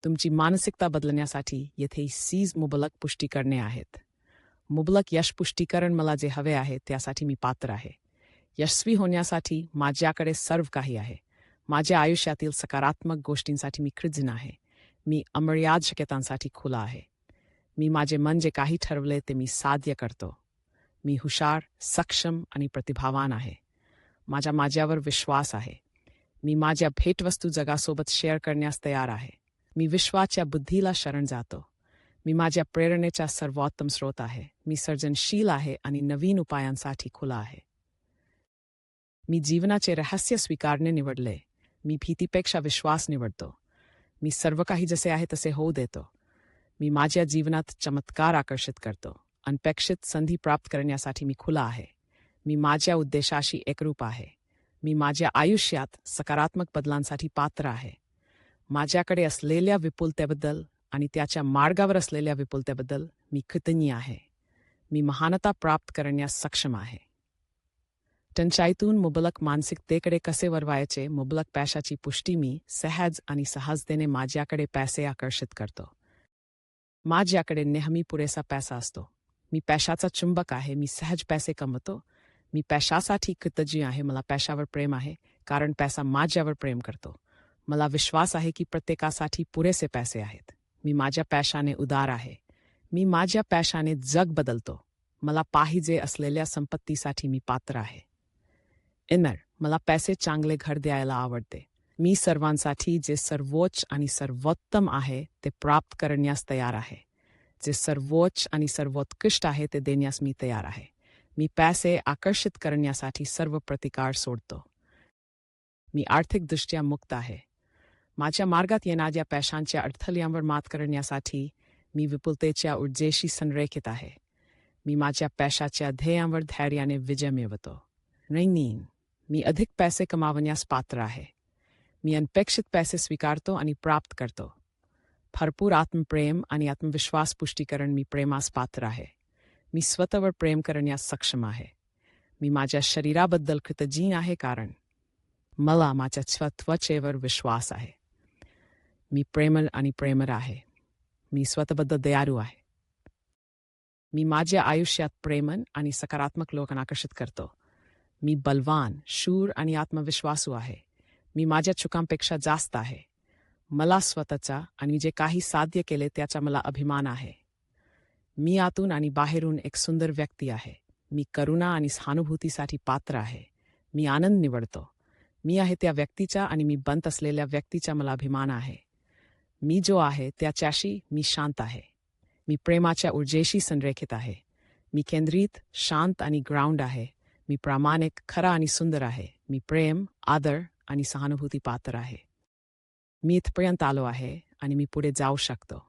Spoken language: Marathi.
तुमची मानसिकता बदलण्यासाठी येथे सीज मुबलक पुष्टी करणे आहेत. मुबलक यश पुष्टीकरण मला जे हवे आहे त्यासाठी मी पात्र आहे. यशस्वी होण्यासाठी माझ्याकडे सर्व काही आहे. माझ्या आयुष्यातील सकारात्मक गोष्टींसाठी मी कृतज्ञ आहे. मी अमर्याद शक्यतांसाठी खुला आहे. मी माझे मन जे काही ठरवले ते मी साध्य करतो. मी हुशार, सक्षम आणि प्रतिभावान आहे. माझ्यावर विश्वास आहे. मी माझ्या भेटवस्तू जगासोबत शेअर करण्यास तयार आहे. मी विश्वाच्या बुद्धीला शरण जातो. मी माझ्या प्रेरणेचा सर्वोत्तम स्रोत आहे. मी सर्जनशील आहे आणि नवीन उपायांसाठी खुला आहे. मी जीवनाचे रहस्य स्वीकारणे निवडले. मी भीतीपेक्षा विश्वास निवडतो. मी सर्व काही जसे आहे तसे होऊ देतो. मी माझ्या जीवनात चमत्कार आकर्षित करतो. अनपेक्षित संधी प्राप्त करण्यासाठी मी खुला आहे. मी माझ्या उद्देशाशी एकरूप आहे. मी माझ्या आयुष्यात सकारात्मक बदलांसाठी पात्र आहे. माझ्याकडे असलेल्या विपुलतेबद्दल आणि त्याच्या मार्गावर असलेल्या विपुलतेबद्दल मी कृतज्ञ आहे. मी महानता प्राप्त करण्यास सक्षम आहे. टंचाईतून मुबलक मानसिकतेकडे कसे वळवायचे? मुबलक पैशाची पुष्टी मी सहज आणि सहजतेने माझ्याकडे पैसे आकर्षित करतो. माझ्याकडे नेहमी पुरेसा पैसा असतो. मी पैशाचा चुंबक आहे. मी सहज पैसे कमवतो. मी पैशासाठी कृतज्ञ आहे. मला पैशावर प्रेम आहे कारण पैसा माझ्यावर प्रेम करतो. मला विश्वास आहे की प्रत्येकासाठी पुरेसे पैसे आहेत. मी माझ्या पैशाने उदार आहे. मी माझ्या पैशाने जग बदलतो. मला पाहिजे असलेल्या संपत्तीसाठी मी पात्र आहे. मला पैसे चांगले घर द्यायला आवडते. मी सर्वांसाठी जे सर्वोच्च आणि सर्वोत्तम आहे ते प्राप्त करण्यास तयार आहे. जे सर्वोच्च आणि सर्वोत्कृष्ट आहे ते देण्यास मी तयार आहे. मी पैसे आकर्षित करण्यासाठी सर्व प्रतिकार सोडतो. मी आर्थिकदृष्ट्या मुक्त आहे. माझ्या मार्गात येणाऱ्या पैशांच्या अडथळ्यांवर मात करण्यासाठी मी विपुलतेच्या ऊर्जेशी संरेखित आहे. मी माझ्या पैशाच्या ध्येयांवर धैर्याने विजय मिळवतो. मी अधिक पैसे कमावण्यास पात्र आहे. मी अनपेक्षित पैसे स्वीकारतो आणि प्राप्त करतो. भरपूर आत्मप्रेम आणि आत्मविश्वास पुष्टीकरण मी प्रेमास पात्र आहे. मी स्वतःवर प्रेम करण्यास सक्षम आहे. मी माझ्या शरीराबद्दल कृतज्ञ आहे कारण मला माझ्या स्वत्वचेवर विश्वास आहे. मी प्रेमळ आणि प्रेमळ आहे. मी स्वतःबद्दल दयाळू आहे. मी माझ्या आयुष्यात प्रेमळ आणि सकारात्मक लोकांना आकर्षित करतो. मी बलवान, शूर आणि आत्मविश्वासू आहे. मी माझ्या चुकांपेक्षा जास्त आहे. मला स्वतःचा आणि जे काही साध्य केले त्याचा मला अभिमान आहे. मी आतून आणि बाहेरून एक सुंदर व्यक्ती आहे. मी करुणा आणि सहानुभूतीसाठी पात्र आहे. मी आनंद निवडतो. मी आहे त्या व्यक्तीचा आणि मी बनत असलेल्या व्यक्तीचा मला अभिमान आहे. मी जो आहे त्याच्याशी मी शांत आहे. मी प्रेमाच्या ऊर्जेशी संरेखित आहे. मी केंद्रित, शांत आणि ग्राउंड आहे. मी प्रामाणिक, खरा आणि सुंदर आहे. मी प्रेम, आदर आणि सहानुभूती पात्र आहे. मी इथपर्यंत आलो आहे आणि मी पुढे जाऊ शकतो.